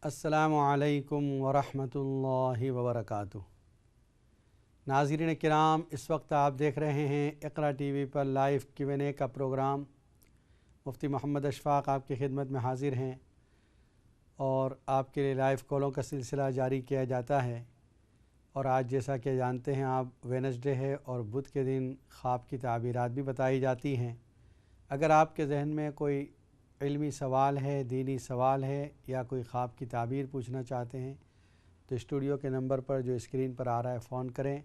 अस्सलामु अलैकुम वरहमतुल्लाहि वबरकातुहू। नाज़रीन किराम, इस वक्त आप देख रहे हैं इक़रा टीवी पर लाइव Q&A का प्रोग्राम। मुफ्ती मोहम्मद अशफ़ाक़ आपकी खिदमत में हाज़िर हैं और आपके लिए लाइव कॉलों का सिलसिला जारी किया जाता है। और आज जैसा कि जानते हैं आप, वेडनेसडे है और बुध के दिन ख्वाब की ताबीरात भी बताई जाती हैं। अगर आपके जहन में कोई इल्मी सवाल है, दीनी सवाल है या कोई ख्वाब की ताबीर पूछना चाहते हैं तो स्टूडियो के नंबर पर जो स्क्रीन पर आ रहा है फ़ोन करें।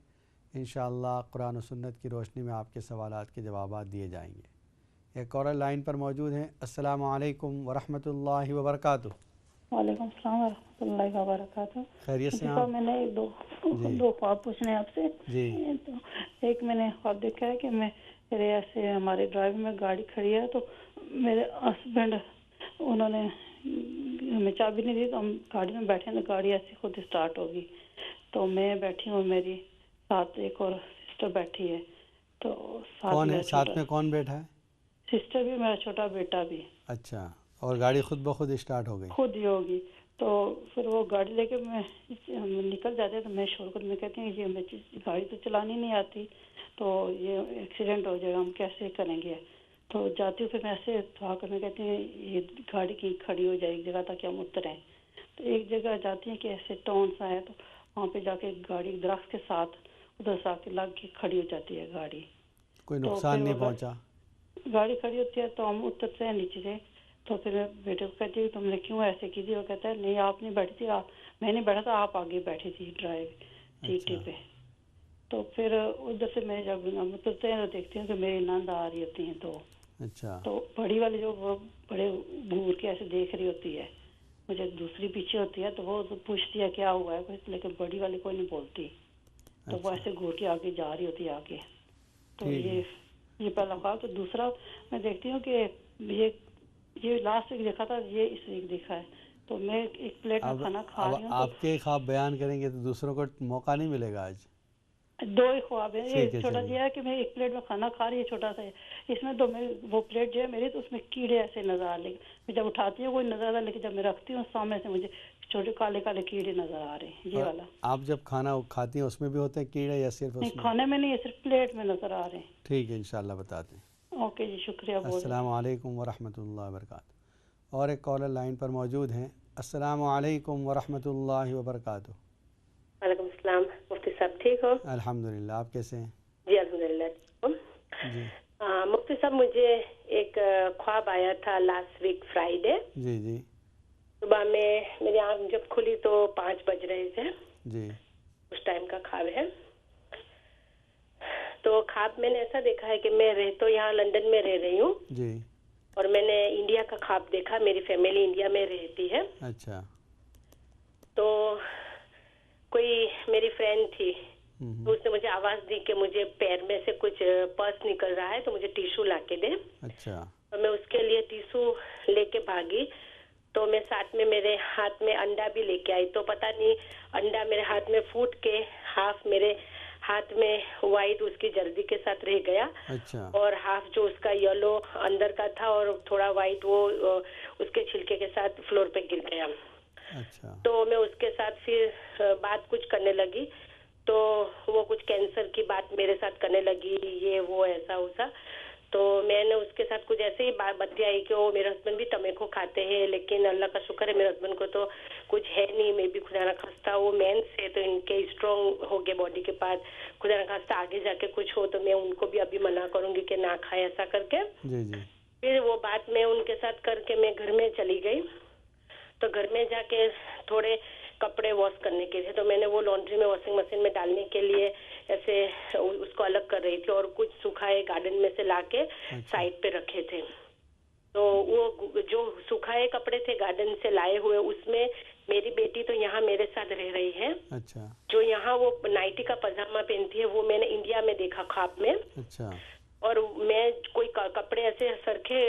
इंशाअल्लाह कुरान और सुन्नत की रोशनी में आपके सवालात के जवाबात दिए जाएंगे। एक और लाइन पर मौजूद हैं। अस्सलामु अलैकुम वरहमतुल्लाहि वबरकातुहू। वालेकुम सलाम वरहमतुल्लाहि वबरकातुहू। खैरियत से आप? मैंने दो ख्वाब पूछने हैं आपसे जी। तो एक मैंने ख्वाब देखा है कि मेरे ऐसे हमारे ड्राइव में गाड़ी खड़ी है, तो मेरे हस्बैंड उन्होंने हमें चाबी नहीं दी, तो हम गाड़ी में बैठे हैं तो गाड़ी ऐसे खुद स्टार्ट होगी। तो मैं बैठी हूँ, मेरी साथ एक और सिस्टर बैठी है। तो कौन है साथ में, कौन बैठा है? सिस्टर भी, मेरा छोटा बेटा भी। अच्छा, और गाड़ी खुद ब खुद स्टार्ट हो गई? खुद ही होगी। तो फिर वो गाड़ी लेके हम निकल जाते हैं, तो मैं शोर कर, मैं कहती हूँ ये हमें गाड़ी तो चलानी नहीं आती, तो ये एक्सीडेंट हो जाएगा, हम कैसे करेंगे। तो जाती हूँ, फिर मैं ऐसे थोड़ा कर, मैं कहती हूँ ये गाड़ी की खड़ी हो जाए एक जगह ताकि हम उतरें। तो एक जगह जाती है कि ऐसे टाउन सा है, तो वहाँ पे जाके गाड़ी दरख्त के साथ उधर से आके लग के खड़ी हो जाती है गाड़ी। कोई नुकसान नहीं पहुँचा? गाड़ी खड़ी होती है तो हम उतरते हैं नीचे से। तो फिर मैं बेटे को कहती हूँ तुमने क्यों ऐसे की थी? वो कहता है नहीं आप नहीं बैठी थी, मैं नहीं बैठा था, आप आगे बैठी थी ड्राइव सीट पे। तो फिर उधर से मैं जब हम उतरते हैं तो देखते हैं कि मेरी नंद आ रही होती हैं। तो अच्छा, तो बड़ी वाली जो वो बड़े घूर के ऐसे देख रही होती है, मुझे दूसरी पीछे होती है, तो वो तो पूछती है क्या हुआ है कुछ, लेकिन बड़ी वाली कोई नहीं बोलती। तो वो ऐसे घूर के आगे जा रही होती है आगे। तो ये पहला ख्वाब। तो दूसरा मैं देखती हूँ कि ये लास्ट वीक देखा था, ये इस वीक देखा है। तो मैं एक प्लेट में खाना खा रही हूँ। आपके ख्वाब बयान करेंगे तो दूसरों को मौका नहीं मिलेगा। आज दो ही ख्वाब है। ये छोटा जी है कि मैं एक प्लेट में खाना खा रही है, छोटा सा है इसमें, तो मैं वो प्लेट जो है मेरी, तो उसमें कीड़े ऐसे नजर आ रहे। मैं जब उठाती हूँ कोई नजर आता, लेकिन जब मैं रखती हूँ सामने से मुझे छोटे काले काले कीड़े नजर आ रहे हैं। ये वाला। आप जब खाना खाती हैं उसमें भी होते हैं कीड़े या सिर्फ उसमें? नहीं, खाने में नहीं है, सिर्फ प्लेट में नजर आ रहे हैं। ठीक है, इंशाल्लाह बताते हैं। ओके जी, शुक्रिया। अस्सलामु अलैकुम वरहमतुल्लाहि वबरकातुहू। और एक कॉलर लाइन पर मौजूद हैं। अस्सलामु अलैकुम वरहमतुल्लाहि वबरकातुहू। वालेकुम सलाम। मुफ्ती साहब ठीक हो? अल्हम्दुलिल्लाह, आप कैसे हैं? जी अल्हम्दुलिल्लाह। जी मुफ्ती साहब, मुझे एक ख्वाब आया था लास्ट वीक फ्राइडे। जी जी। सुबह में मेरी आँख जब खुली तो 5 बज रहे थे जी। उस टाइम का ख्वाब है। तो ख्वाब मैंने ऐसा देखा है कि मैं तो यहाँ लंदन में रह रही हूँ जी, और मैंने इंडिया का ख्वाब देखा। मेरी फैमिली इंडिया में रहती है। अच्छा। तो कोई मेरी फ्रेंड थी, तो उसने मुझे आवाज दी कि मुझे पैर में से कुछ पर्स निकल रहा है, तो मुझे टिश्यू ला के दे। अच्छा। तो मैं उसके लिए टिश्यू लेके भागी। तो मैं साथ में मेरे हाथ में अंडा भी लेके आई। तो पता नहीं अंडा मेरे हाथ में फूट के हाफ मेरे हाथ में वाइट उसकी जल्दी के साथ रह गया। अच्छा। और हाफ जो उसका येलो अंदर का था और थोड़ा वाइट वो उसके छिलके के साथ फ्लोर पे गिर गया। अच्छा। तो मैं उसके साथ फिर बात कुछ करने लगी। तो वो कुछ कैंसर की बात मेरे साथ करने लगी, ये वो ऐसा वैसा। तो मैंने उसके साथ कुछ ऐसे ही बात बतियाई कि वो मेरे हस्बैंड भी टमेको खाते हैं, लेकिन अल्लाह का शुक्र है मेरे हस्बैंड को तो कुछ है नहीं। मैं भी खुदा ना खास्ता वो मेंस है तो इनके स्ट्रॉन्ग हो गए बॉडी के पास, खुदा ना खास्ता आगे जाके कुछ हो तो मैं उनको भी अभी मना करूंगी कि ना खाए ऐसा करके। जी जी। फिर वो बात मैं उनके साथ करके मैं घर में चली गई। तो घर में जाके थोड़े कपड़े वॉश करने के लिए, तो मैंने वो लॉन्ड्री में वॉशिंग मशीन में डालने के लिए ऐसे उसको अलग कर रही थी और कुछ सुखाए गार्डन में से लाके साइड पे रखे थे। तो वो जो सुखाए कपड़े थे गार्डन से लाए हुए, उसमें मेरी बेटी तो यहाँ मेरे साथ रह रही है। अच्छा। जो यहाँ वो नाइटी का पजामा पहनती है वो मैंने इंडिया में देखा ख्वाब में। अच्छा। और मैं कोई कपड़े ऐसे सरखे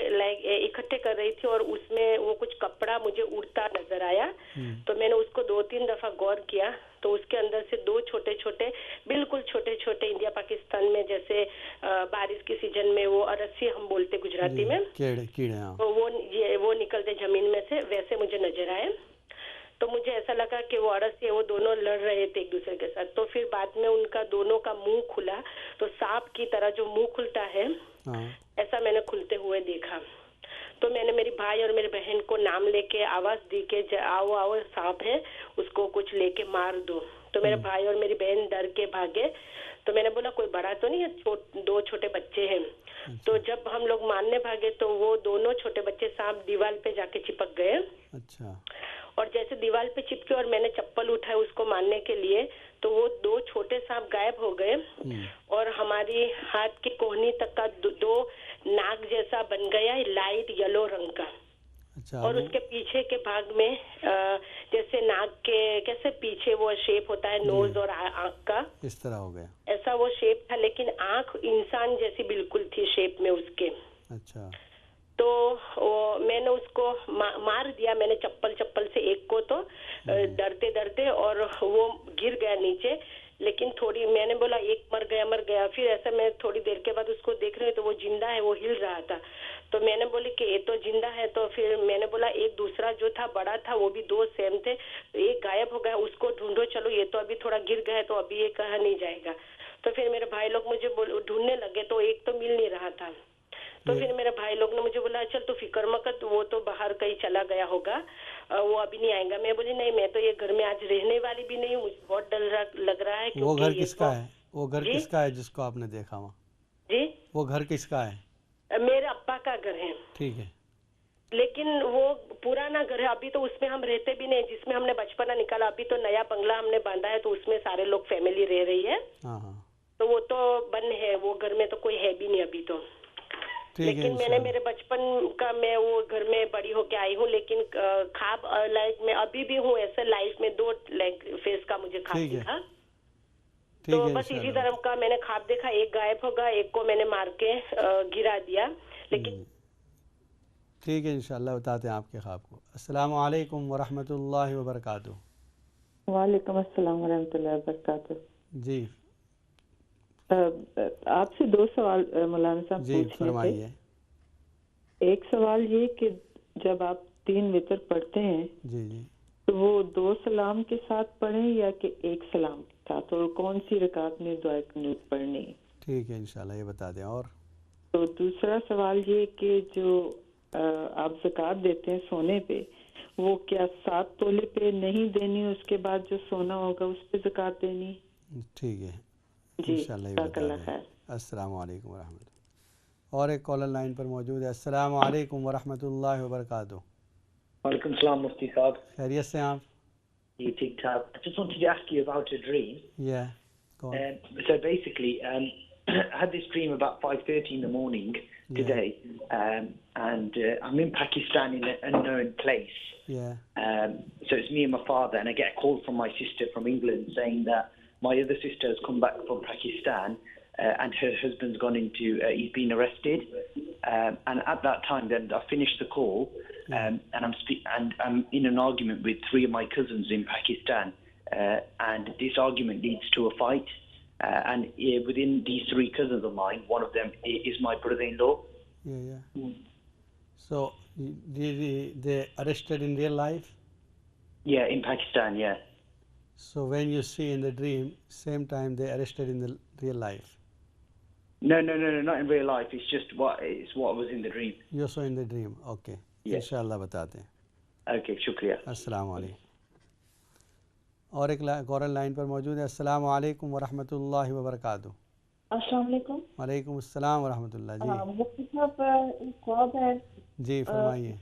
इकट्ठे कर रही थी और उसमें वो कुछ कपड़ा मुझे उड़ता नजर आया। तो मैंने उसको 2-3 दफा गौर किया। तो उसके अंदर से 2 छोटे छोटे, बिल्कुल छोटे छोटे, इंडिया पाकिस्तान में जैसे बारिश की सीजन में वो अरसी हम बोलते गुजराती में, कीड़े। तो वो निकलते जमीन में से, वैसे मुझे नजर आए। तो मुझे ऐसा लगा कि वो अड़सी है, वो दोनों लड़ रहे थे एक दूसरे के साथ। तो फिर बाद में उनका दोनों का मुंह खुला, तो सांप की तरह जो मुंह खुलता है ऐसा मैंने खुलते हुए देखा। तो मैंने मेरी भाई और मेरी बहन को नाम लेके आवाज दी कि आओ आओ सांप है, उसको कुछ लेके मार दो। तो मेरे भाई और मेरी बहन डर के भागे। तो मैंने बोला कोई बड़ा तो नहीं है, दो छोटे बच्चे हैं। तो जब हम लोग मारने भागे तो वो दोनों छोटे बच्चे सांप दीवार पे जाके चिपक गए। अच्छा। और जैसे दीवार पे चिपके और मैंने चप्पल उठाई उसको मारने के लिए, तो वो दो छोटे सांप गायब हो गए और हमारी हाथ की कोहनी तक का दो नाग जैसा बन गया, लाइट येलो रंग का। अच्छा। और उसके पीछे के भाग में जैसे नाग के कैसे पीछे वो शेप होता है, नोज और आंख का, इस तरह हो गया। ऐसा वो शेप था, लेकिन आंख इंसान जैसी बिल्कुल थी शेप में उसके। अच्छा। तो मैंने उसको मार दिया, मैंने चप्पल से एक को, तो डरते डरते, और वो गिर गया नीचे। लेकिन थोड़ी मैंने बोला एक मर गया। फिर ऐसा मैं थोड़ी देर के बाद उसको देख रही हूँ तो वो जिंदा है, वो हिल रहा था। तो मैंने बोली कि ये तो जिंदा है। तो फिर मैंने बोला एक दूसरा जो था बड़ा था, वो भी दो सेम थे, एक गायब हो गया, उसको ढूंढो चलो, ये तो अभी थोड़ा गिर गया है तो अभी ये कहा नहीं जाएगा। तो फिर मेरे भाई लोग मुझे ढूंढने लगे, तो एक तो मिल नहीं रहा था। तो फिर मेरे भाई लोग ने मुझे बोला चल तू फिक्र मत कर, वो तो बाहर कहीं चला गया होगा, वो अभी नहीं आएगा। मैं बोली नहीं, मैं तो ये घर में आज रहने वाली भी नहीं हूँ, मुझे बहुत डर लग रहा है। वो घर किसका है? वो घर किसका है जिसको आपने देखा वहाँ? जी, वो घर किसका है? मेरे अब्बा का घर है। ठीक है। लेकिन वो पुराना घर है, अभी तो उसमें हम रहते भी नहीं, जिसमें हमने बचपना निकाला। अभी तो नया बंगला हमने बांधा है, तो उसमें सारे लोग फैमिली रह रही है। तो वो तो बंद है, वो घर में तो कोई है भी नहीं अभी तो। लेकिन मैंने मेरे बचपन का, मैं वो घर में बड़ी होके आई हूँ, लेकिन ख्वाब लाइक मैं अभी भी हूँ ऐसे लाइफ में, दो लाइक फेस का मुझे ख्वाब दिखा। तो बस इसी तरह का मैंने ख्वाब देखा, एक गायब होगा, एक को मैंने मार के गिरा दिया। लेकिन ठीक है, इंशाल्लाह बताते हैं आपके ख्वाब को। अस्सलामु अलैकुम वरहमतुल्लाहि वबरकातुहू। वालेकुम अस्सलाम वरहमतुल्लाहि वबरकातुहू। जी, आपसे दो सवाल मौलाना साहब पूछने थे। एक सवाल ये कि जब आप 3 वितर पढ़ते हैं जी, तो वो 2 सलाम के साथ पढ़ें या कि एक सलाम के साथ, और कौन सी रकात में दुआ कुनूत पढ़नी है? ठीक है, इंशाल्लाह ये बता दें। और तो दूसरा सवाल ये कि जो आप ज़कात देते हैं सोने पे, वो क्या 7 तोले पे नहीं देनी, उसके बाद जो सोना होगा उस पे ज़कात देनी? ठीक है, जी, इंशाल्लाह ये बता दें। अस्सलामु अलैकुम वरहमतुल्लाह। और एक कॉलर लाइन पर मौजूद है। अस्सलामु अलैकुम वरहमतुल्लाहि वबरकातुहू। वालेकुम सलाम मुफ्ती साहब। खैरियत से आप? जी ठीक ठाक। I just wanted to ask you about a dream. Yeah, go on. So basically, I had this dream about 5:30 in the morning today, and I'm in Pakistan in an unknown place. Yeah. So it's me and my father, and I get a call from my sister from England saying that my other sister has come back from Pakistan, and her husband's gone into, he's been arrested. And at that time, then I finished the call, and I'm in an argument with 3 of my cousins in Pakistan, and this argument leads to a fight. And within these 3 cousins of mine, one of them is my brother-in-law. Yeah. So they arrested in real life? Yeah, in Pakistan, yeah. So when you see in the dream, same time they arrested in the real life? No, not in real life. It's just what was in the dream. You saw in the dream, okay. Yes. इंशाल्लाह बताते हैं। Okay, शुक्रिया। अस्सलाम वालेकुम। और एक caller line पर मौजूद है। अस्सलाम वालेकुम वरहमतुल्लाहि वबरकातुहू। अस्सलाम वालेकुम। वालेकुम अस्सलाम वरहमतुल्लाह। जी मुफ्ती साहब, एक ख्वाब है। जी फरमाइए।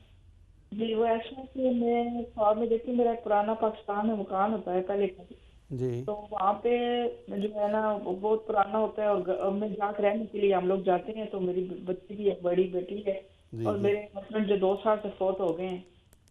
जी, वो ऐसा कि मैं ख्वाब में देखती, मेरा पुराना पाकिस्तान में मकान होता है पहले का जी, तो वहाँ पे जो है ना वो बहुत पुराना होता है, और मैं जाकर रहने के लिए हम लोग जाते हैं। तो मेरी बच्ची भी है, बड़ी बेटी है, और मेरे हस्बैंड जो 2 साल से फौत हो गए हैं,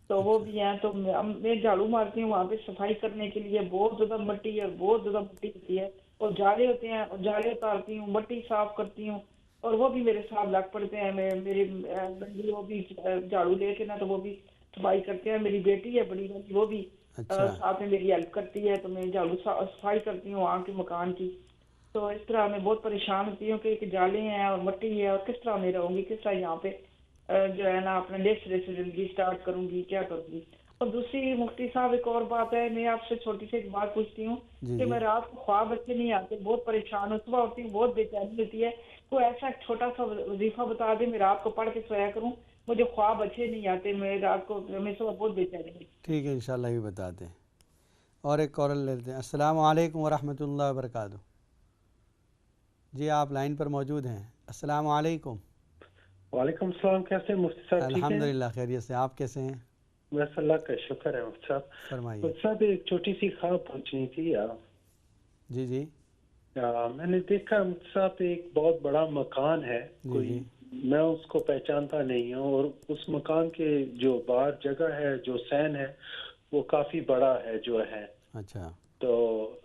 तो वो भी हैं। तो मैं झाड़ू मारती हूँ वहाँ पे सफाई करने के लिए, बहुत ज्यादा मिट्टी है, बहुत ज्यादा मिट्टी होती है, और जाले होते हैं, और जाले उतारती हूँ, मिट्टी साफ करती हूँ, और वो भी मेरे साथ लग पड़ते हैं। मेरी वो भी झाड़ू लेके ना, तो वो भी सफाई करते हैं। मेरी बेटी है बड़ी वाली, वो भी साथ में मेरी हेल्प करती है। तो मैं झाड़ू सफाई करती हूँ वहाँ के मकान की। तो इस तरह मैं बहुत परेशान होती हूँ कि जाले हैं और मिट्टी है, और किस तरह मैं रहूँगी, किस तरह यहाँ पे जो है ना अपने नेक्स्ट से जिंदगी स्टार्ट करूँगी, क्या करूँगी। और दूसरी मुफ्ती साहब एक और बात है, मैं आपसे छोटी सी एक बात पूछती हूँ जी कि जी। मैं रात को ख्वाब अच्छे नहीं आते, बहुत परेशान हूँ, सुबह उठती हूँ बहुत बेचैनी होती है। कोई ऐसा एक छोटा सा वजीफा बता दे, मैं रात को पढ़ के सोया करूँ, मुझे ख्वाब अच्छे नहीं आते, मैं रात को मैं सुबह बहुत बेचैनी होती हूँ। ठीक है, इंशाल्लाह भी बताते हैं। और एक कॉल लेते हैं। अस्सलाम वालेकुम वरहमतुल्लाहि वबरकातुहू। जी आप लाइन पर मौजूद हैं। अस्सलाम वालेकुम। वालेकुम सलाम। कैसे मुफ्ती साहब? ठीक है, अल्हम्दुलिल्लाह खैरियत से। आप कैसे हैं? बस अल्लाह का शुक्र है मुफ्ती साहब। फरमाइए। मुफ्ती साहब एक छोटी सी ख्वाब पूछनी थी। जी जी मैंने देखा मुफ्ती साहब एक बहुत बड़ा मकान है, जी कोई जी। मैं उसको पहचानता नहीं हूँ, और उस मकान के जो बाहर जगह है, जो सैन है, वो काफी बड़ा है जो है। अच्छा। तो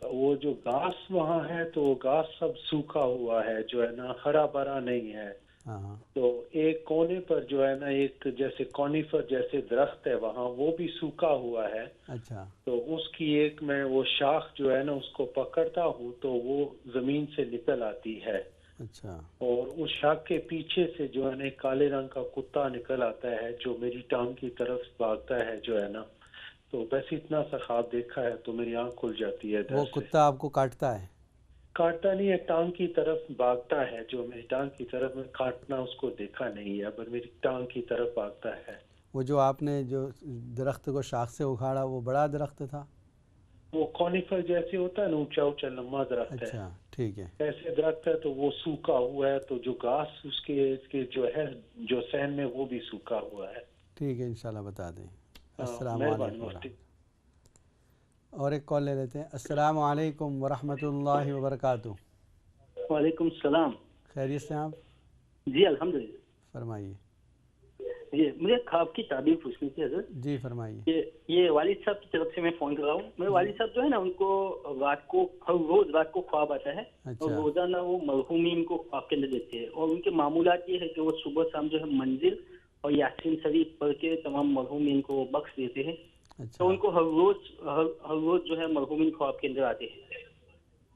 वो जो घास वहाँ है, तो वो घास सब सूखा हुआ है जो है ना, हरा भरा नहीं है। हाँ हाँ। तो एक कोने पर जो है ना, एक जैसे कॉनिफर जैसे दरख्त है वहाँ, वो भी सूखा हुआ है। अच्छा। तो उसकी एक मैं वो शाख जो है ना उसको पकड़ता हूँ तो वो जमीन से निकल आती है। अच्छा। और उस शाख के पीछे से जो है ना एक काले रंग का कुत्ता निकल आता है जो मेरी टांग की तरफ भागता है जो है ना। तो बस इतना सा ख्वाब देखा है तो मेरी आंख खुल जाती है वो डर से। कुत्ता आपको काटता है? काटता नहीं है, टांग की तरफ भागता है, जो मेरी टांग की तरफ। मैं काटना उसको देखा नहीं है, पर मेरी टांग की तरफ भागता है। वो जो आपने जो दरख्त को शाख से उखाड़ा, वो बड़ा दरख्त था? वो कॉनिफर जैसे होता है ना, ऊंचा ऊंचा लंबा दरख्त है। अच्छा ठीक है। ऐसे दरख्त है तो वो सूखा हुआ है, तो जो घास उसके इसके जो है जो सहन में, वो भी सूखा हुआ है। ठीक है, इंशाल्लाह बता दें। अस्सलाम मेहरबानी वालेकुम मुफ्ती। वरहमतुल्लाह। और एक कॉल ले लेते हैं। अस्सलाम वालेकुम वरहमतुल्लाहि वबरकातुहू। वालेकुम सलाम। खैरियत से आप? जी अल्हम्दुलिल्लाह। फरमाइए। ये मुझे ख्वाब की ताबीर पूछनी थी हज़रत। जी फरमाइए। ये वालिद साहब की तरफ से मैं फ़ोन कर रहा हूँ। मेरे वालिद साहब जो है ना, उनको रात को हर रोज़ रात को ख्वाब आता है। अच्छा। और रोज़ाना वो मरहूमीन को ख्वाब के अंदर देते हैं, और उनके मामूलात ये है कि वो सुबह शाम जो है मंजिल और यासीन शरीफ पढ़ के तमाम मरहूमीन को बख्श देते हैं। अच्छा। तो उनको हर रोज़ जो है मरहूमीन ख्वाब के अंदर आते हैं।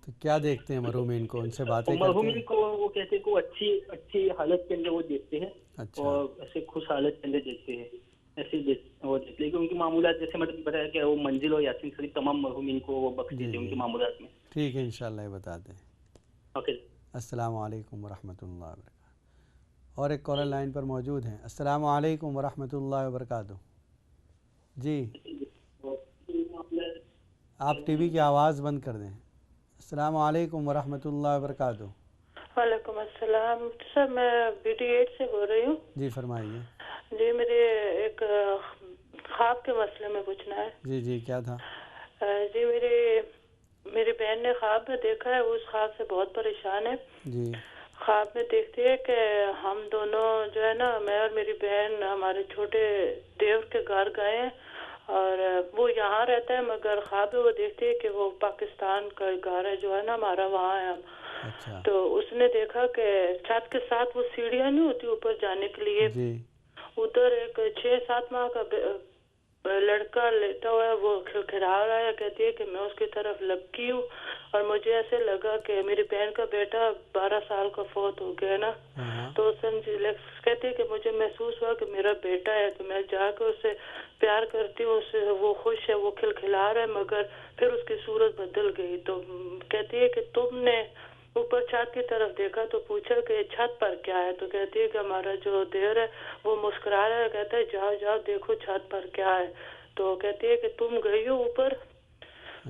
तो क्या देखते हैं मरहूमीन को? उनसे बातें करते मरहूमीन हैं? को वो कहते हैं को अच्छी अच्छी हालत के अंदर वो देखते हैं। अच्छा। और ऐसे खुश हालत के अंदर देखते हैं, ऐसे वो देखते हैं कि उनकी मामूलात, जैसे मतलब बताया कि वो मंजिल और यासीन शरीफ तमाम मरहूमीन को वो बख्श जी देते हैं जी। उनकी मामूलात में। ठीक है, इंशाल्लाह ये बता दें। ओके। अस्सलाम वालेकुम वरहमतुल्लाहि वबरकातुहू। और एक कॉलर लाइन पर मौजूद हैं। अस्सलाम वालेकुम वरहमतुल्लाहि वबरकातुहू। जी आप टीवी की आवाज़ बंद कर दें। अस्सलाम वालेकुम वरहमतुल्लाहि वबरकातुहू। वालेकुम अस्सलाम। सर मैं BD8 से बोल रही हूँ। जी फरमाइए। जी मुझे एक ख्वाब के मसले में पूछना है। जी जी क्या था? जी मेरी बहन ने ख्वाब में देखा है, वो उस ख्वाब से बहुत परेशान है। जी। ख्वाब में देखती है कि हम दोनों जो है ना, मैं और मेरी बहन हमारे छोटे देवर के घर गए हैं, और वो यहाँ रहता है, मगर ख्वाब में वो देखती है कि वो पाकिस्तान का घर है जो है ना हमारा, वहाँ है हम। अच्छा। तो उसने देखा कि छत के साथ वो सीढ़ियाँ नहीं होती ऊपर जाने के लिए, जी। उधर एक 6-7 माह का लड़का लेटा हुआ है, वो खिलखिला रहा है। कहती है कि मैं उसकी तरफ लपकी हूँ, और मुझे ऐसे लगा कि मेरी बहन का बेटा 12 साल का फौत हो गया ना। तो कहती है कि मुझे महसूस हुआ कि मेरा बेटा है, तो मैं जाकर उससे प्यार करती हूँ, उससे वो खुश है, वो खिलखिला रहा है, मगर फिर उसकी सूरत बदल गई। तो कहती है कि तुमने ऊपर छत की तरफ देखा, तो पूछा कि छत पर क्या है? तो कहती है कि हमारा जो देवर है वो मुस्कुरा रहा है, कहता है जाओ जाओ देखो छत पर क्या है। तो कहती है कि तुम गई हो ऊपर?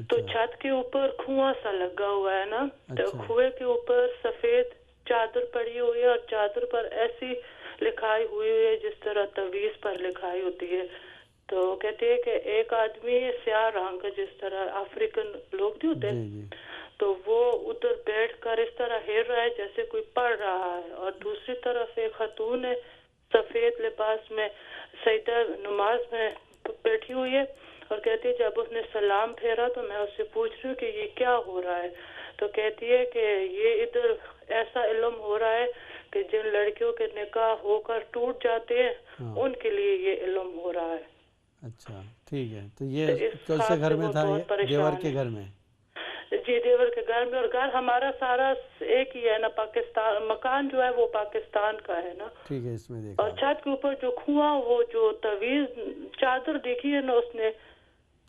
तो छत के ऊपर कुआं सा लगा हुआ है ना, तो कुएं के ऊपर सफेद चादर पड़ी हुई है, और चादर पर ऐसी लिखाई हुई है जिस तरह तवीज पर लिखाई होती है। तो कहती है कि एक आदमी स्याह रंग का, जिस तरह अफ्रीकन लोग नहीं होते, तो वो उधर बैठकर इस तरह हेर रहा है जैसे कोई पढ़ रहा है, और दूसरी तरफ एक खातून है सफेद लिबास में, सजदा नमाज में बैठी हुई है, और कहती है जब उसने सलाम फेरा तो मैं उससे पूछ रही हूँ कि ये क्या हो रहा है? तो कहती है कि ये इधर ऐसा इल्म हो रहा है कि जिन लड़कियों के निकाह होकर टूट जाते हैं उनके लिए ये इल्म हो रहा है। अच्छा ठीक है। तो ये कौन से घर में था? ये देवर के घर में? जी देवर के घर में, और घर हमारा सारा एक ही है ना, पाकिस्तान, मकान जो है वो पाकिस्तान का है ना। ठीक है, इसमें देखो। और छत के ऊपर जो कुआं, वो जो तवीज चादर देखी है ना उसने,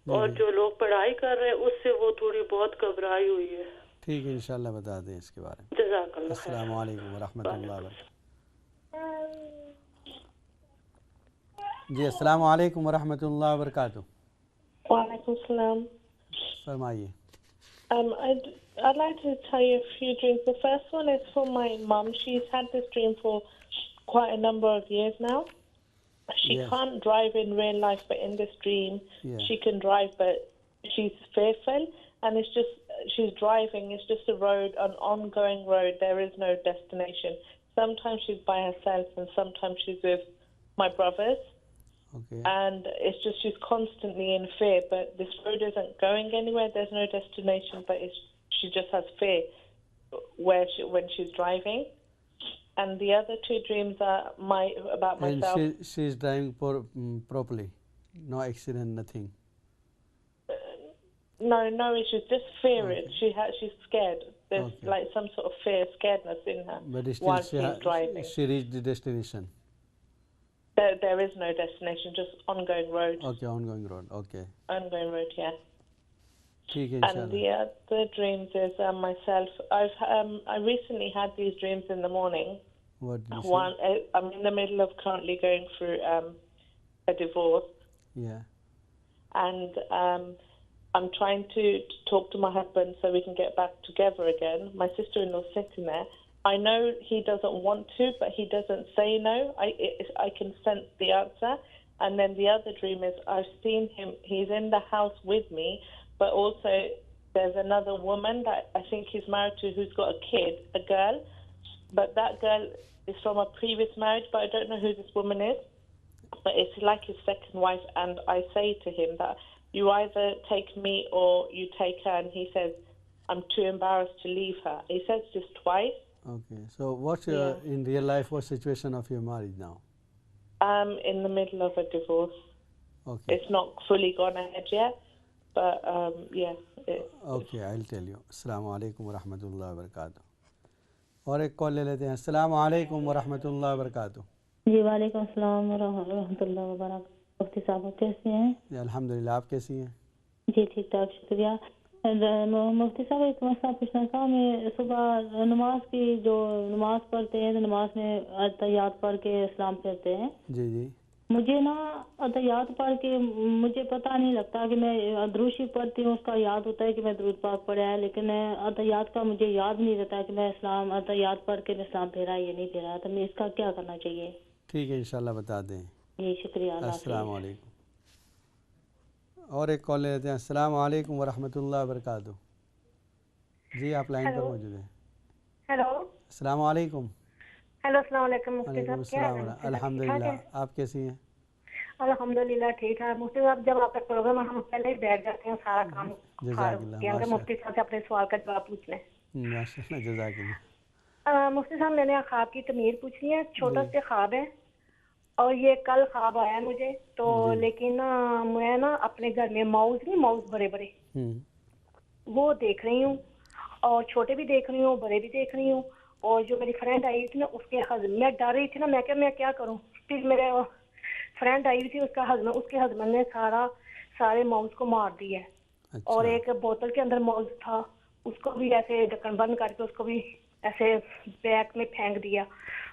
और जो लोग पढ़ाई कर रहे हैं उससे वो थोड़ी बहुत घबराई हुई है। ठीक है, इंशाल्लाह बता दें इसके बारे में। जज़ाकल्लाह। अस्सलाम वालेकुम रहमतुल्लाह व बरकातहू। जी अस्सलाम वालेकुम रहमतुल्लाह व बरकातहू। वालेकुम सलाम। फरमाइए। I'd like to tell you a few dreams. The first one is for my mum. She's had this dream for quite a number of years now. She can't drive in real life, but in this dream, she can drive, but she's fearful. And it's just, she's driving, it's just a road, an ongoing road. There is no destination. Sometimes she's by herself and sometimes she's with my brothers. Okay. And it's just, she's constantly in fear, but this road isn't going anywhere. There's no destination, but she just has fear when she's driving. And the other two dreams are about myself. And she's driving properly, no accident, nothing. No issues, just fear. She's scared. There's like some sort of fear, scaredness in her while she's driving. She reached the destination. There is no destination, just ongoing road. Okay, ongoing road. Okay. Ongoing road, yeah. And the other dreams is myself. I recently had these dreams in the morning. What did you say? I'm in the middle of currently going through a divorce. Yeah. And I'm trying to talk to my husband so we can get back together again. My sister-in-law's sitting there. I know he doesn't want to, but he doesn't say no. I can sense the answer. And then the other dream is I've seen him. He's in the house with me, but also there's another woman that I think he's married to who's got a kid, a girl. But that girl is from a previous marriage, but I don't know who this woman is. But it's like his second wife. And I say to him that you either take me or you take her. And he says, I'm too embarrassed to leave her. He says this twice. Okay. So what's your, in real life, what situation of your marriage now? I'm in the middle of a divorce. Okay. It's not fully gone ahead yet, but yeah. Okay, I'll tell you. Assalamu alaikum wa rahmatullahi wa barakatuh. और एक call ले लेते हैं। अस्सलाम वालेकुम व रहमतुल्लाहि व बरकातहू। जी वालेकुम अस्सलाम व रहमतुल्लाहि व बरकातहू। मुफ्ती साहब कैसे हैं? जी अल्हम्दुलिल्लाह, आप कैसी हैं? जी ठीक ठाक, शुक्रिया। मुफ्ती साहब एक मसला पूछना था। मैं सुबह नमाज की जो नमाज पढ़ते हैं तो नमाज में अतहियात पढ़ के इस्लाम पढ़ते हैं। जी जी। मुझे ना अतहियात पढ़ के मुझे पता नहीं लगता कि मैं दुरूशी पढ़ती हूँ, उसका याद होता है कि मैं दुरूद पाक पढ़ा है, लेकिन अतहियात का मुझे याद नहीं रहता कि मैं इस्लाम अतहियात पढ़ के इस्लाम फेरा ये नहीं फेरा। तो मैं इसका क्या करना चाहिए? ठीक है, इंशाल्लाह बता दें। जी शुक्रिया। अस्सलाम वालेकुम। और एक कॉल ले लेते हैं। अस्सलाम वालेकुम व रहमतुल्लाहि व बरकातहू। जी आप लाइन पर मौजूद हैं। हेलो अस्सलाम वालेकुम। हेलो अस्सलाम वालेकुम मुफ्ती वालेकुम साहब, क्या अस्सलाम। अल्हम्दुलिल्लाह, आप कैसी हैं? अल्हम्दुलिल्लाह ठीक है। मुफ्ती साहब जब आपका प्रोग्राम हम पहले ही बैठ जाते हैं, सारा काम जज़ाकल्लाह। मुफ्ती साहब से अपने सवाल का जवाब पूछने। माशाअल्लाह, जज़ाकल्लाह। मुफ्ती साहब मैंने ख्वाब की तमीर पूछनी है। छोटा सा ख्वाब है और ये कल ख्वाब आया मुझे तो, लेकिन मैं ना अपने घर में माउस बड़े बड़े वो देख रही हूँ, और छोटे भी देख रही हूँ, बड़े भी देख रही हूँ। और जो मेरी फ्रेंड आई थी ना, उसके हस्बैंड, मैं डर रही थी ना, मैं क्या करूँ। फिर मेरे फ्रेंड आई थी, उसके हस्बैंड ने सारे माउस को मार दिया। अच्छा। और एक बोतल के अंदर माउस था, उसको भी ऐसे ढक्कन बंद करके उसको भी ऐसे बैग में फेंक दिया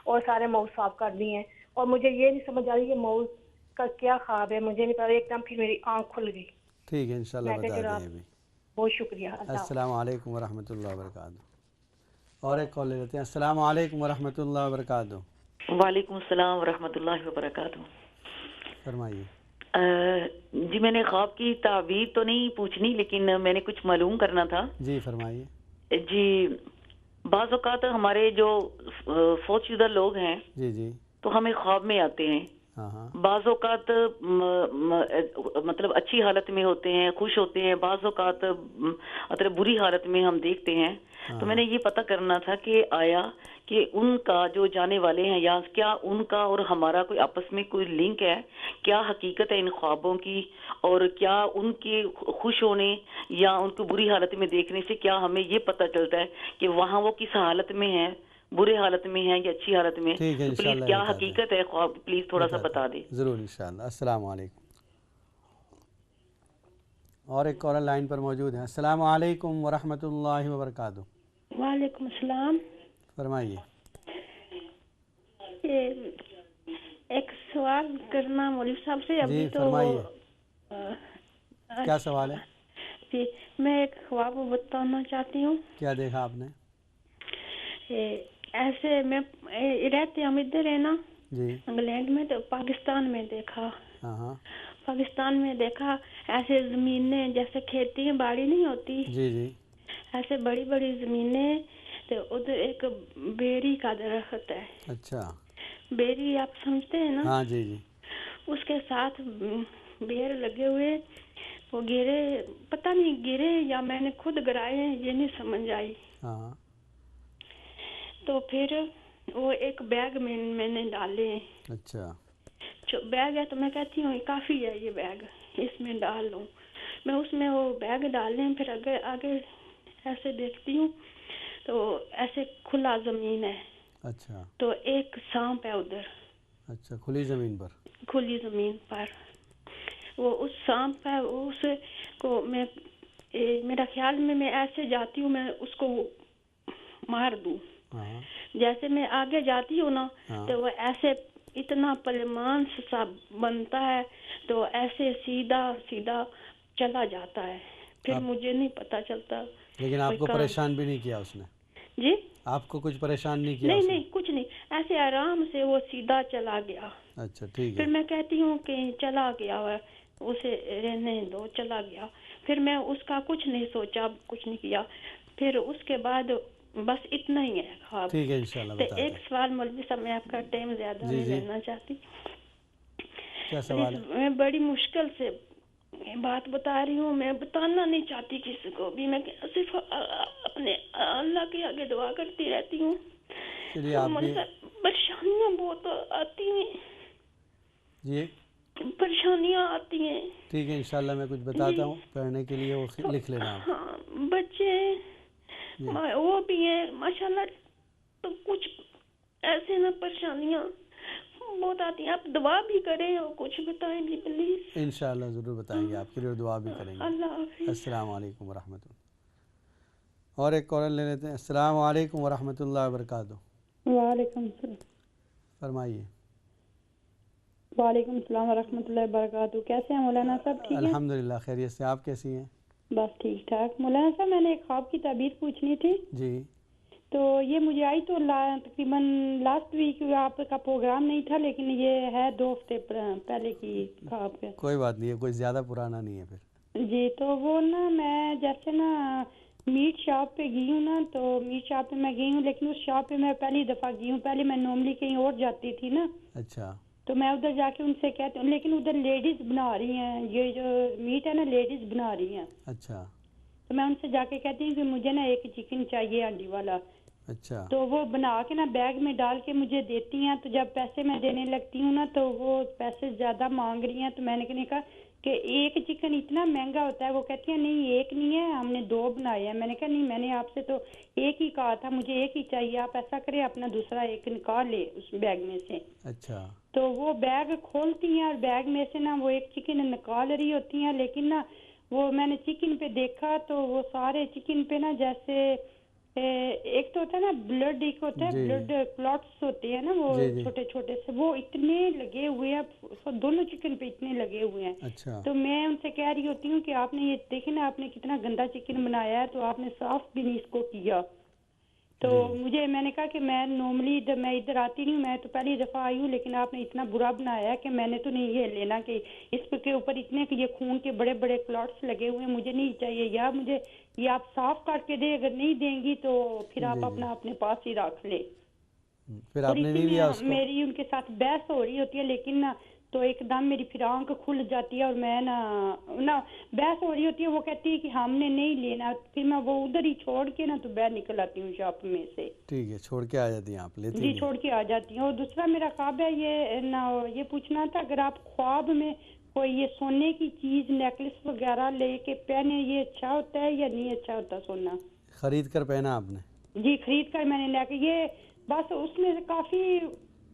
और सारे माउस साफ कर दिए। और मुझे ये नहीं समझ आ रही ये माउस का क्या ख्वाब है, मुझे नहीं पता। एकदम फिर मेरी आंख खुल गई। ठीक है, इंशाल्लाह बता देंगे। बहुत शुक्रिया। अस्सलाम वालेकुम व रहमतुल्लाहि व बरकातहू। और एक कॉल ले लेते हैं। अस्सलाम वालेकुम व रहमतुल्लाहि व बरकातहू। वालेकुम सलाम व रहमतुल्लाहि व बरकातहू। फरमाइए। जी मैंने ख्वाब की ताबीर तो नहीं पूछनी, लेकिन मैंने कुछ मालूम करना था। जी फरमाइए। जी बाज़ औक़ात हमारे जो फौतशुदा लोग हैं जी जी, तो हमें ख्वाब में आते हैं। बाज़ औक़ात मतलब अच्छी हालत में होते हैं, खुश होते हैं, बाज़ औक़ात मतलब बुरी हालत में हम देखते हैं। तो मैंने ये पता करना था कि आया कि उनका जो जाने वाले हैं या क्या उनका और हमारा कोई आपस में कोई लिंक है, क्या हकीकत है इन ख्वाबों की, और क्या उनके खुश होने या उनको बुरी हालत में देखने से क्या हमें ये पता चलता है कि वहाँ वो किस हालत में है, बुरे हालत में है या अच्छी हालत में। ठीक है, तो प्लीज क्या हकीकत है ख्वाब, प्लीज थोड़ा सा बता दें। ज़रूर इंशाल्लाह। अस्सलाम वालेकुम। और एक कॉलर लाइन पर मौजूद है। अस्सलाम वालेकुम व रहमतुल्लाहि व बरकातुहू। वालेकुम अस्सलाम। फरमाइए। एक सवाल करना मौलवी साहब से। अभी जी तो फरमाइए, क्या सवाल है? जी मैं एक ख्वाब बताना चाहती हूँ। क्या देखा आपने? ऐसे मैं रहते हम इधर है ना जी, इंग्लैंड में, तो पाकिस्तान में देखा। हाँ, पाकिस्तान में देखा ऐसे जमीनें जैसे खेती बाड़ी नहीं होती, जी जी, ऐसे बड़ी बड़ी जमीनें, तो उधर एक बेरी का दरख्त है। अच्छा, बेरी आप समझते हैं ना? हाँ जी जी। उसके साथ बेर लगे हुए, वो गिरे, पता नहीं गिरे या मैंने खुद गिराए हैं, ये नहीं समझ आई। हाँ, तो फिर वो एक बैग में मैंने डाले। अच्छा, जो बैग है तो मैं कहती हूँ काफ़ी है ये बैग, इसमें डाल लूँ। मैं उसमें वो बैग डालने, फिर आगे आगे ऐसे देखती हूँ तो ऐसे खुला ज़मीन है। अच्छा, तो एक सांप है उधर। अच्छा, खुली ज़मीन पर? खुली ज़मीन पर वो उस सांप है, उसको मैं मेरा ख्याल में मैं ऐसे जाती हूँ, मैं उसको मार दूँ। हाँ, जैसे मैं आगे जाती हूँ ना, हाँ, तो वो ऐसे इतना पलमान सा बनता है, तो ऐसे सीधा सीधा चला जाता है, फिर मुझे नहीं पता चलता। लेकिन आपको परेशान भी नहीं किया उसने? जी, आपको कुछ परेशान नहीं किया? नहीं नहीं, कुछ नहीं, ऐसे आराम से वो सीधा चला गया। अच्छा, ठीक है। फिर मैं कहती हूँ कि चला गया है, उसे रहने दो, चला गया। फिर मैं उसका कुछ नहीं सोचा, कुछ नहीं किया। फिर उसके बाद बस इतना ही है ख्वाब। ठीक है, इंशाल्लाह बता एक सवाल मौलवी साहब, मैं आपका टाइम ज्यादा नहीं लेना चाहती। क्या सवाल है? मैं बड़ी मुश्किल से बात बता रही हूँ, मैं बताना नहीं चाहती किसी को भी, मैं सिर्फ अपने अल्लाह के आगे दुआ करती रहती हूँ। चलिए, आप भी परेशानियाँ बहुत आती हैं जी, परेशानियाँ आती हैं। ठीक है, इंशाल्लाह मैं कुछ बताता हूँ पढ़ने के लिए, वो लिख लेना आप। हाँ, बच्चे वो भी हैं माशाल्लाह, तो कुछ ऐसे ना परेशानियाँ बहुत आती हैं। आप दुआ भी करें और कुछ बताएं भी प्लीज। इंशाल्लाह ज़रूर बताएंगे, आपके लिए दुआ भी करेंगे। अल्लाह हाफ़िज़। अस्सलाम वालेकुम वरहमतुल्लाह। और एक कॉलर ले लेते हैं। अस्सलाम वालेकुम वरहमतुल्लाहि वबरकातुहू। वालेकुम सलाम। फरमाइए। वालेकुम सलाम वरहमतुल्लाहि वबरकातुहू। कैसे हैं मौलाना साहब? ठीक है, अल्हम्दुलिल्लाह खैरियत से। आप कैसी हैं? बस ठीक ठाक। मौलाना साहब, मैंने एक ख्वाब की ताबीर पूछनी थी। जी, तो ये मुझे आई तो तकरीबन लास्ट वीक आपका प्रोग्राम नहीं था, लेकिन ये है 2 हफ्ते पहले की ख्वाब है। कोई बात नहीं है, कोई ज़्यादा पुराना नहीं है फिर। जी, तो वो ना मैं जैसे ना मीट शॉप पे गई हूँ ना, तो मीट शॉप पे मैं गई हूँ, लेकिन उस शॉप पे मैं पहली दफ़ा गई हूँ। पहले मैं नॉर्मली कहीं और जाती थी ना। अच्छा, तो मैं उधर जाके उनसे कहती हूँ, लेकिन उधर लेडीज़ बना रही हैं, ये जो मीट है ना लेडीज़ बना रही हैं। अच्छा, तो मैं उनसे जाके कहती हूँ कि मुझे ना एक चिकन चाहिए हड्डी वाला। अच्छा, तो वो बना के ना बैग में डाल के मुझे देती हैं। तो जब पैसे मैं देने लगती हूँ ना, तो वो पैसे ज़्यादा मांग रही हैं। तो मैंने कहा कि एक चिकन इतना महंगा होता है? वो कहती है नहीं, एक नहीं है, हमने 2 बनाए हैं। मैंने कहा नहीं, मैंने आपसे तो एक ही कहा था, मुझे एक ही चाहिए। आप ऐसा करें, अपना दूसरा एक निकाल ले उस बैग में से। अच्छा, तो वो बैग खोलती हैं और बैग में से ना वो एक चिकन निकाल रही होती हैं, लेकिन ना वो मैंने चिकन पे देखा तो वो सारे चिकन पे ना जैसे एक तो होता है ना ब्लड, एक होता है ब्लड क्लॉट्स होते हैं ना, वो छोटे छोटे से, वो इतने लगे हुए हैं दोनों चिकन पे, इतने लगे हुए हैं। अच्छा, तो मैं उनसे कह रही होती हूँ कि आपने ये देखे ना, आपने कितना गंदा चिकन बनाया है, तो आपने साफ भी नहीं इसको किया। तो मैंने कहा कि मैं नॉर्मली मैं इधर आती नहीं हूँ, मैं तो पहली दफ़ा आई हूँ, लेकिन आपने इतना बुरा बनाया है कि मैंने तो नहीं ये लेना कि इस के ऊपर इतने ये खून के बड़े बड़े क्लॉट्स लगे हुए हैं, मुझे नहीं चाहिए। या मुझे ये आप साफ करके दे, अगर नहीं देंगी तो फिर आप अपना अपने पास ही रख ले। फिर और आपने इसी नहीं लिया में उसको? मेरी उनके साथ बहस हो रही होती है, लेकिन ना तो एकदम मेरी फिर आंख खुल जाती है और मैं ना बहस हो रही होती है, वो कहती है कि हमने नहीं लेना, फिर मैं वो उधर ही छोड़ के ना तो बाहर निकल आती हूँ शॉप में से। ठीक है, छोड़ के आ जाती हैं आप, लेती जी, नहीं? छोड़ के आ जाती हूँ। और दूसरा मेरा ख्वाब है ये पूछना था, अगर आप ख्वाब में कोई ये सोने की चीज नेकलेस वगैरह लेके पहने, ये अच्छा होता है या नहीं अच्छा होता सोना? खरीद कर पहना आपने? जी, खरीद कर मैंने लेके, ये बस उसमें से काफी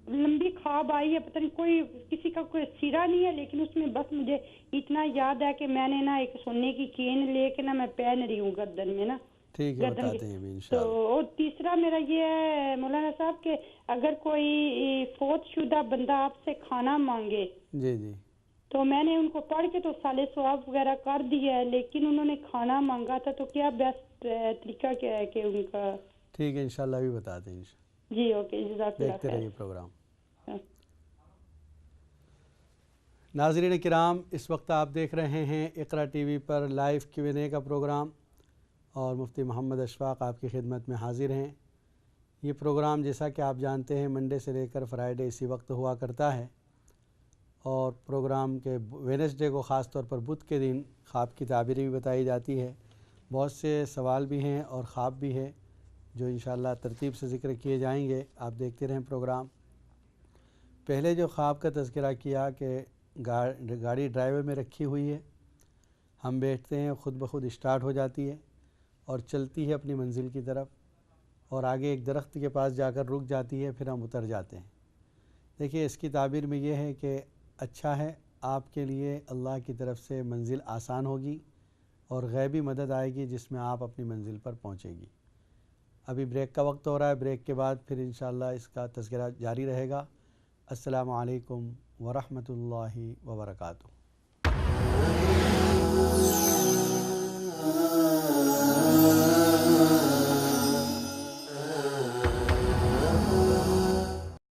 लंबी ख्वाब आई है, पता नहीं कोई किसी का कोई सिरा नहीं है, लेकिन उसमें बस मुझे इतना याद है कि मैंने ना एक सोने की चेन लेके ना मैं पहन रही हूँ गर्दन में ना। ठीक है, गर्दन बताते हैं अभी तो इंशाल्लाह। और तीसरा मेरा ये है मौलाना साहब के अगर कोई फौतशुदा बंदा आपसे खाना मांगे, जी जी, तो मैंने उनको पढ़ के तो साले सवाब वगैरह कर दिया है, लेकिन उन्होंने खाना मांगा था, तो क्या बेस्ट तरीका क्या है कि उनका? ठीक है, इंशाल्लाह भी बताते हैं इंशाल्लाह। जी ओके, जज़ाकल्लाह देखते खैर। रहिए प्रोग्राम। नाज़रीन किराम, इस वक्त आप देख रहे हैं इक़रा टीवी पर लाइव Q&A का प्रोग्राम और मुफ्ती मोहम्मद अशफाक आपकी खिदमत में हाजिर हैं। ये प्रोग्राम जैसा कि आप जानते हैं मंडे से लेकर फ्राइडे इसी वक्त हुआ करता है और प्रोग्राम के वेडनेसडे को ख़ास तौर पर बुध के दिन ख्वाब की ताबीर भी बताई जाती है। बहुत से सवाल भी हैं और ख्वाब भी है जो इंशाअल्लाह तरतीब से ज़िक्र किए जाएंगे। आप देखते रहें प्रोग्राम। पहले जो ख्वाब का तज़किरा किया कि गाड़ी ड्राइवर में रखी हुई है, हम बैठते हैं, ख़ुद ब खुद स्टार्ट हो जाती है और चलती है अपनी मंजिल की तरफ और आगे एक दरख्त के पास जाकर रुक जाती है, फिर हम उतर जाते हैं। देखिए, इसकी ताबीर में ये है कि अच्छा है, आपके लिए अल्लाह की तरफ से मंजिल आसान होगी और गैबी मदद आएगी जिसमें आप अपनी मंजिल पर पहुँचेगी। अभी ब्रेक का वक्त हो रहा है, ब्रेक के बाद फिर इंशाअल्लाह इसका तज़किरा जारी रहेगा। अस्सलामु अलैकुम व रहमतुल्लाहि व बरकातुहू।